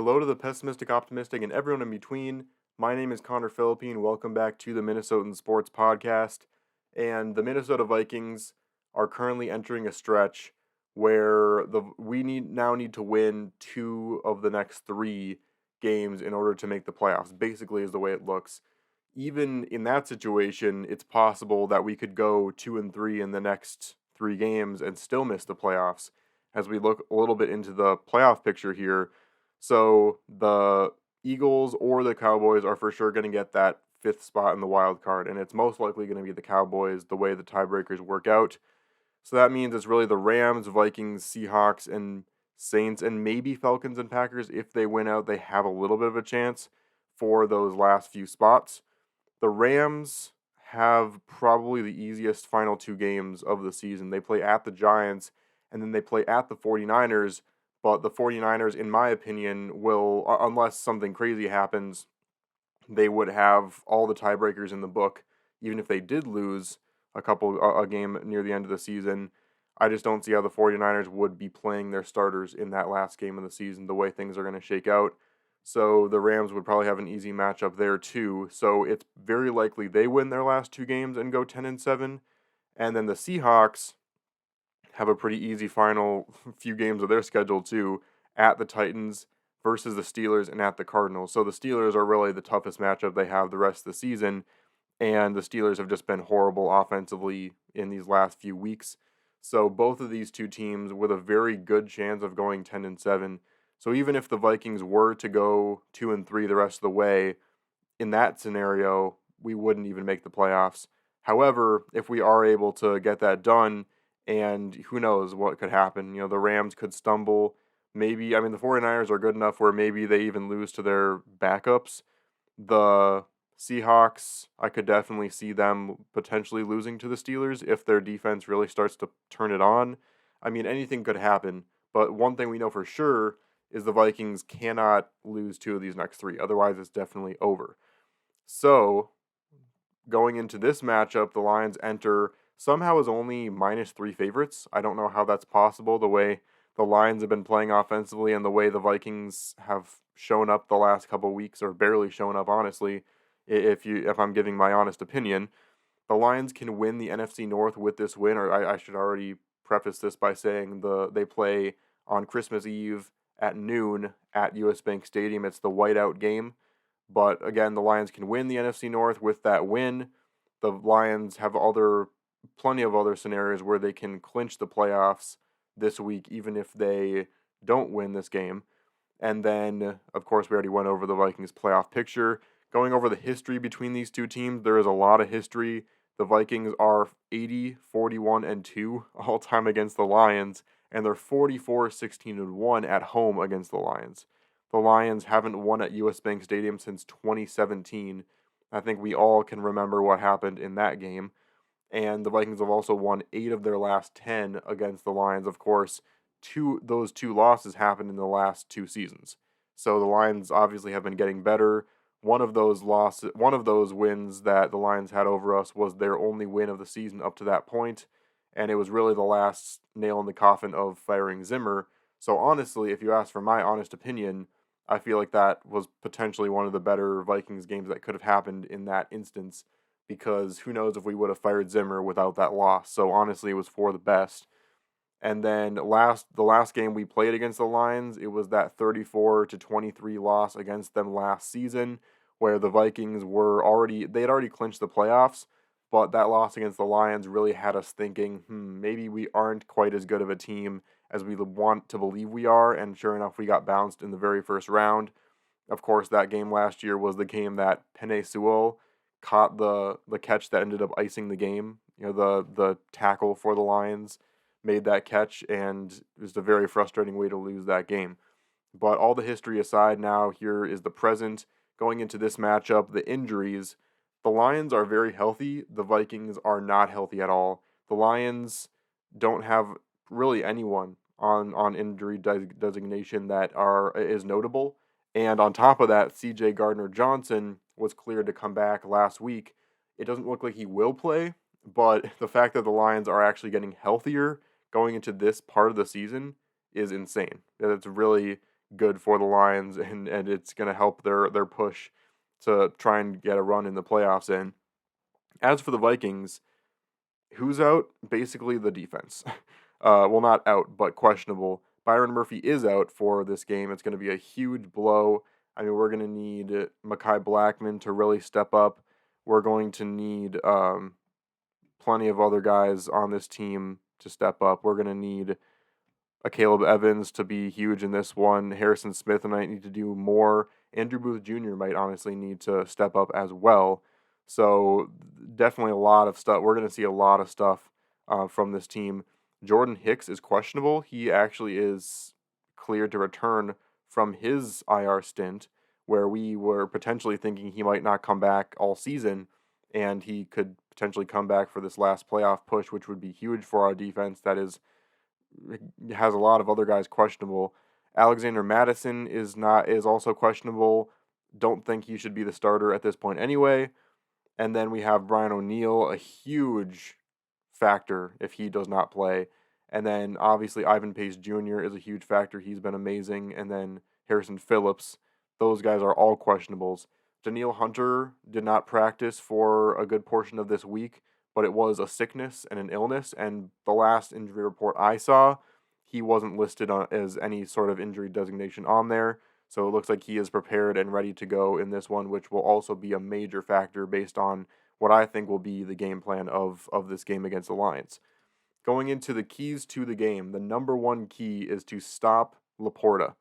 Hello to the pessimistic, optimistic, and everyone in between. My name is Connor Philippine. Welcome back to the Minnesotan Sports Podcast. And the Minnesota Vikings are currently entering a stretch where we need to win 2 of the next 3 games in order to make the playoffs. Basically, is the way it looks. Even in that situation, it's possible that we could go 2-3 in the next 3 games and still miss the playoffs. As we look a little bit into the playoff picture here, so the Eagles or the Cowboys are for sure going to get that 5th spot in the wild card, and it's most likely going to be the Cowboys the way the tiebreakers work out. So that means it's really the Rams, Vikings, Seahawks, and Saints, and maybe Falcons and Packers. If they win out, they have a little bit of a chance for those last few spots. The Rams have probably the easiest final 2 games of the season. They play at the Giants, and then they play at the 49ers. But the 49ers, in my opinion, will, unless something crazy happens, they would have all the tiebreakers in the book, even if they did lose a game near the end of the season. I just don't see how the 49ers would be playing their starters in that last game of the season, the way things are going to shake out. So the Rams would probably have an easy matchup there too. So it's very likely they win their last 2 games and go 10-7. And then the Seahawks have a pretty easy final few games of their schedule too, at the Titans versus the Steelers and at the Cardinals. So the Steelers are really the toughest matchup they have the rest of the season, and the Steelers have just been horrible offensively in these last few weeks. So both of these 2 teams with a very good chance of going 10-7. So even if the Vikings were to go 2-3 the rest of the way, in that scenario, we wouldn't even make the playoffs. However, if we are able to get that done, and who knows what could happen. The Rams could stumble. Maybe, the 49ers are good enough where maybe they even lose to their backups. The Seahawks, I could definitely see them potentially losing to the Steelers if their defense really starts to turn it on. Anything could happen. But one thing we know for sure is the Vikings cannot lose 2 of these next 3. Otherwise, it's definitely over. So, going into this matchup, the Lions enter somehow as only -3 favorites. I don't know how that's possible, the way the Lions have been playing offensively and the way the Vikings have shown up the last couple weeks, or barely shown up, honestly, if I'm giving my honest opinion. The Lions can win the NFC North with this win, or I should already preface this by saying they play on Christmas Eve at noon at US Bank Stadium. It's the whiteout game. But again, the Lions can win the NFC North with that win. The Lions have plenty of other scenarios where they can clinch the playoffs this week, even if they don't win this game. And then, of course, we already went over the Vikings playoff picture. Going over the history between these 2 teams, there is a lot of history. The Vikings are 80-41-2 all time against the Lions, and they're 44-16-1 at home against the Lions. The Lions haven't won at US Bank Stadium since 2017. I think we all can remember what happened in that game. And the Vikings have also won 8 of their last 10 against the Lions. Of course, those 2 losses happened in the last 2 seasons. So the Lions obviously have been getting better. One of those wins that the Lions had over us was their only win of the season up to that point, and it was really the last nail in the coffin of firing Zimmer. So honestly, if you ask for my honest opinion, I feel like that was potentially one of the better Vikings games that could have happened in that instance, because who knows if we would have fired Zimmer without that loss. So honestly, it was for the best. And then the last game we played against the Lions, it was that 34-23 loss against them last season, where the Vikings they had already clinched the playoffs, but that loss against the Lions really had us thinking, maybe we aren't quite as good of a team as we want to believe we are, and sure enough, we got bounced in the very first round. Of course, that game last year was the game that Penei Sewell caught the catch that ended up icing the game. The tackle for the Lions made that catch, and it was a very frustrating way to lose that game. But all the history aside, now here is the present. Going into this matchup, the injuries, the Lions are very healthy. The Vikings are not healthy at all. The Lions don't have really anyone on injury designation that is notable. And on top of that, C.J. Gardner-Johnson was cleared to come back last week. It doesn't look like he will play, but the fact that the Lions are actually getting healthier going into this part of the season is insane. It's really good for the Lions, and it's going to help their push to try and get a run in the playoffs in. As for the Vikings, who's out? Basically the defense. Well, not out, but questionable. Byron Murphy is out for this game. It's going to be a huge blow. I mean, we're going to need Mekhi Blackman to really step up. We're going to need plenty of other guys on this team to step up. We're going to need a Caleb Evans to be huge in this one. Harrison Smith might need to do more. Andrew Booth Jr. might honestly need to step up as well. So definitely a lot of stuff. We're going to see a lot of stuff from this team. Jordan Hicks is questionable. He actually is cleared to return from his IR stint, where we were potentially thinking he might not come back all season, and he could potentially come back for this last playoff push, which would be huge for our defense. That has a lot of other guys questionable. Alexander Madison is also questionable. Don't think he should be the starter at this point anyway. And then we have Brian O'Neill, a huge factor if he does not play. And then obviously Ivan Pace Jr. is a huge factor. He's been amazing. And then Harrison Phillips. Those guys are all questionables. Daniil Hunter did not practice for a good portion of this week, but it was a sickness and an illness. And the last injury report I saw, he wasn't listed as any sort of injury designation on there. So it looks like he is prepared and ready to go in this one, which will also be a major factor based on what I think will be the game plan of this game against the Lions. Going into the keys to the game, the number one key is to stop Laporta.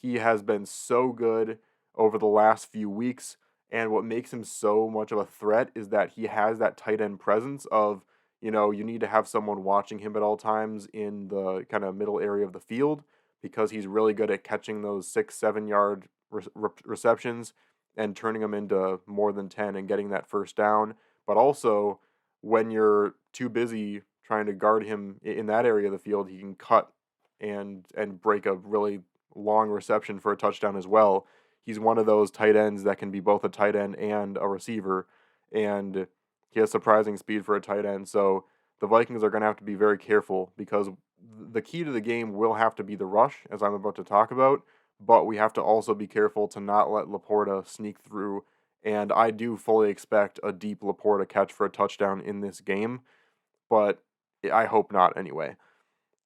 He has been so good over the last few weeks, and what makes him so much of a threat is that he has that tight end presence of, you need to have someone watching him at all times in the kind of middle area of the field, because he's really good at catching those 6-7 yard receptions and turning them into more than 10 and getting that first down. But also, when you're too busy trying to guard him in that area of the field, he can cut and break a really long reception for a touchdown as well. He's one of those tight ends that can be both a tight end and a receiver, and he has surprising speed for a tight end. So the Vikings are going to have to be very careful, because the key to the game will have to be the rush, as I'm about to talk about, but we have to also be careful to not let Laporta sneak through, and I do fully expect a deep Laporta catch for a touchdown in this game, but I hope not anyway.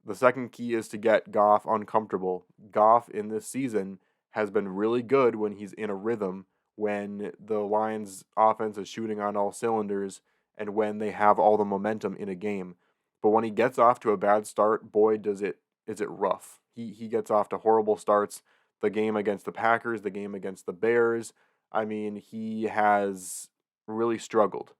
The second key is to get Goff uncomfortable. Goff in this season has been really good when he's in a rhythm, when the Lions offense is shooting on all cylinders, and when they have all the momentum in a game. But when he gets off to a bad start, boy, is it rough. He gets off to horrible starts. The game against the Packers, the game against the Bears, I mean, he has really struggled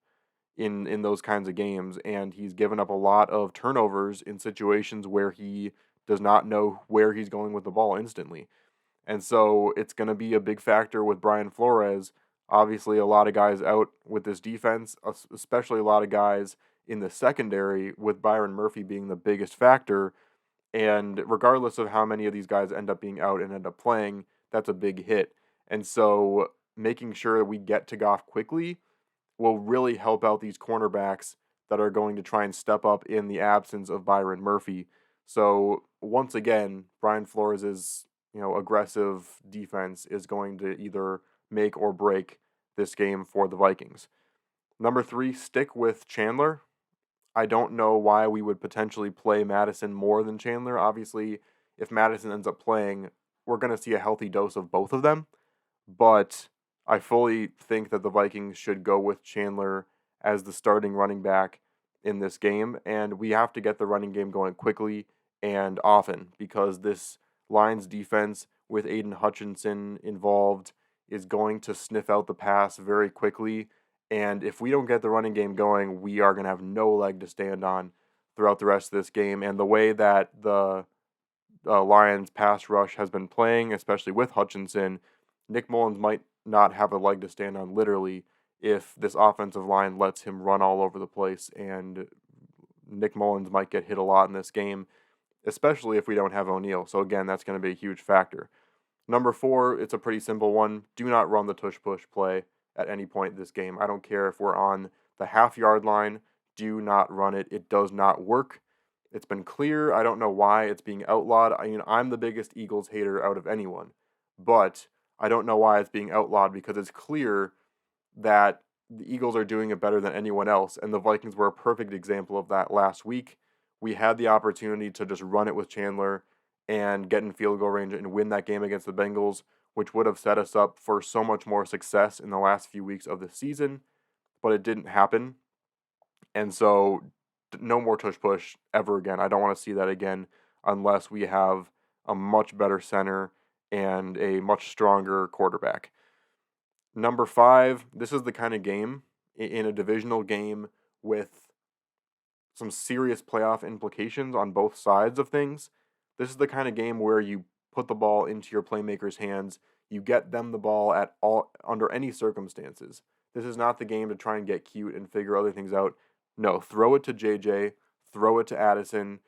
in those kinds of games, and he's given up a lot of turnovers in situations where he does not know where he's going with the ball instantly. And so it's going to be a big factor with Brian Flores. Obviously, a lot of guys out with this defense, especially a lot of guys in the secondary, with Byron Murphy being the biggest factor. And regardless of how many of these guys end up being out and end up playing, that's a big hit. And so making sure that we get to Goff quickly will really help out these cornerbacks that are going to try and step up in the absence of Byron Murphy. So once again, Brian Flores' aggressive defense is going to either make or break this game for the Vikings. Number 3, stick with Chandler. I don't know why we would potentially play Madison more than Chandler. Obviously, if Madison ends up playing, we're going to see a healthy dose of both of them. But I fully think that the Vikings should go with Chandler as the starting running back in this game. And we have to get the running game going quickly and often, because this Lions defense with Aiden Hutchinson involved is going to sniff out the pass very quickly. And if we don't get the running game going, we are going to have no leg to stand on throughout the rest of this game. And the way that the Lions pass rush has been playing, especially with Hutchinson, Nick Mullins might not have a leg to stand on literally if this offensive line lets him run all over the place. And Nick Mullins might get hit a lot in this game, especially if we don't have O'Neill. So again, that's going to be a huge factor. Number 4, it's a pretty simple one. Do not run the tush-push play at any point in this game. I don't care if we're on the half-yard line. Do not run it. It does not work. It's been clear. I don't know why it's being outlawed. I mean, I'm the biggest Eagles hater out of anyone, but I don't know why it's being outlawed because it's clear that the Eagles are doing it better than anyone else, and the Vikings were a perfect example of that last week. We had the opportunity to just run it with Chandler and get in field goal range and win that game against the Bengals, which would have set us up for so much more success in the last few weeks of the season, but it didn't happen. And so, no more tush push ever again. I don't want to see that again unless we have a much better center and a much stronger quarterback. Number 5, this is the kind of game in a divisional game with some serious playoff implications on both sides of things. This is the kind of game where you put the ball into your playmakers' hands, you get them the ball at all under any circumstances. This is not the game to try and get cute and figure other things out. No, throw it to JJ, throw it to Addison,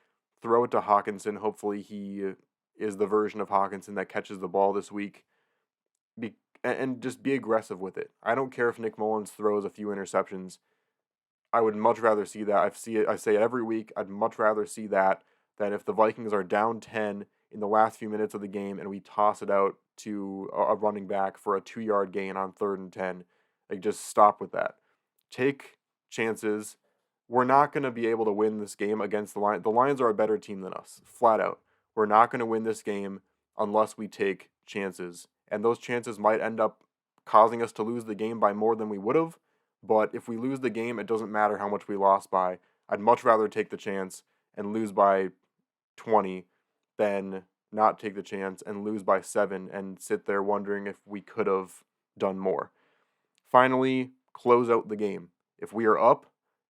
throw it to Hawkinson. Hopefully he is the version of Hawkinson that catches the ball this week. And just be aggressive with it. I don't care if Nick Mullins throws a few interceptions. I would much rather see that. I say it every week. I'd much rather see that than if the Vikings are down 10 in the last few minutes of the game and we toss it out to a running back for a 2-yard gain on 3rd and 10. Like, just stop with that. Take chances. We're not going to be able to win this game against the Lions. The Lions are a better team than us, flat out. We're not going to win this game unless we take chances. And those chances might end up causing us to lose the game by more than we would have. But if we lose the game, it doesn't matter how much we lost by. I'd much rather take the chance and lose by 20 than not take the chance and lose by 7 and sit there wondering if we could have done more. Finally, close out the game. If we are up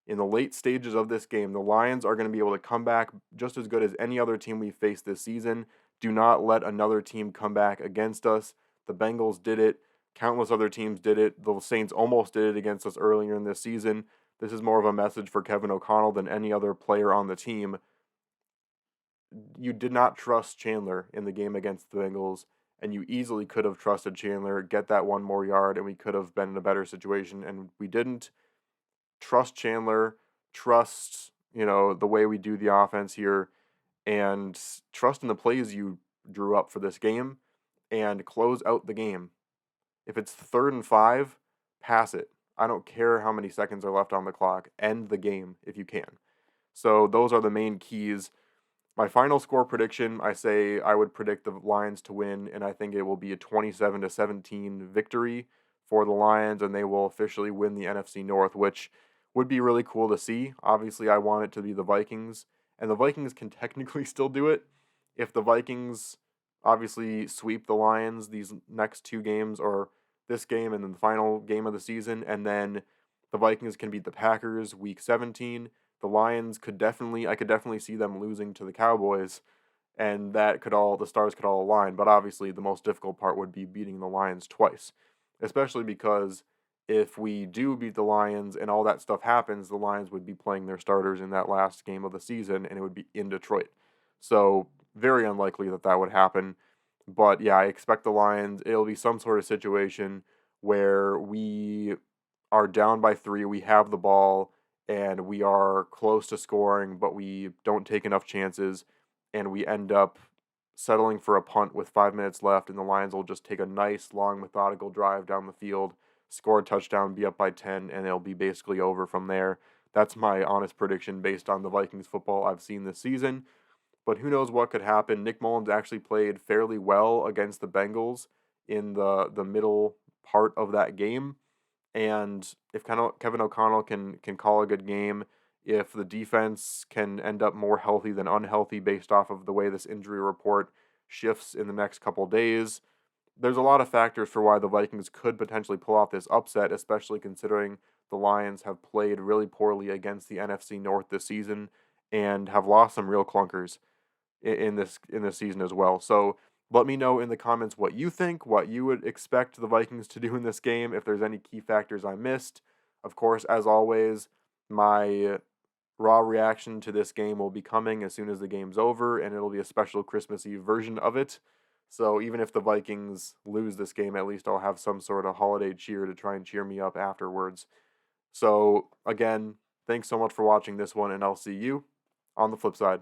in the late stages of this game, the Lions are going to be able to come back just as good as any other team we faced this season. Do not let another team come back against us. The Bengals did it. Countless other teams did it. The Saints almost did it against us earlier in this season. This is more of a message for Kevin O'Connell than any other player on the team. You did not trust Chandler in the game against the Bengals, and you easily could have trusted Chandler, get that one more yard, and we could have been in a better situation, and we didn't. Trust Chandler, trust, the way we do the offense here, and trust in the plays you drew up for this game, and close out the game. If it's 3rd and 5, pass it. I don't care how many seconds are left on the clock. End the game if you can. So those are the main keys. My final score prediction, I say I would predict the Lions to win, and I think it will be a 27-17 victory for the Lions, and they will officially win the NFC North, which would be really cool to see. Obviously, I want it to be the Vikings, and the Vikings can technically still do it. If the Vikings obviously sweep the Lions these next 2 games, or this game and then the final game of the season, and then the Vikings can beat the Packers week 17. The Lions I could definitely see them losing to the Cowboys, and the stars could all align. But obviously, the most difficult part would be beating the Lions twice, especially because if we do beat the Lions and all that stuff happens, the Lions would be playing their starters in that last game of the season, and it would be in Detroit. So very unlikely that would happen. But yeah, I expect the Lions, it'll be some sort of situation where we are down by 3, we have the ball, and we are close to scoring, but we don't take enough chances, and we end up settling for a punt with 5 minutes left, and the Lions will just take a nice, long, methodical drive down the field, score a touchdown, be up by 10, and it'll be basically over from there. That's my honest prediction based on the Vikings football I've seen this season. But who knows what could happen. Nick Mullins actually played fairly well against the Bengals in the middle part of that game. And if Kevin O'Connell can call a good game, if the defense can end up more healthy than unhealthy based off of the way this injury report shifts in the next couple days, there's a lot of factors for why the Vikings could potentially pull off this upset, especially considering the Lions have played really poorly against the NFC North this season and have lost some real clunkers in this season as well. So let me know in the comments what you think, what you would expect the Vikings to do in this game, if there's any key factors I missed. Of course, as always, my raw reaction to this game will be coming as soon as the game's over, and it'll be a special Christmas Eve version of it. So even if the Vikings lose this game, at least I'll have some sort of holiday cheer to try and cheer me up afterwards. So again, thanks so much for watching this one, and I'll see you on the flip side.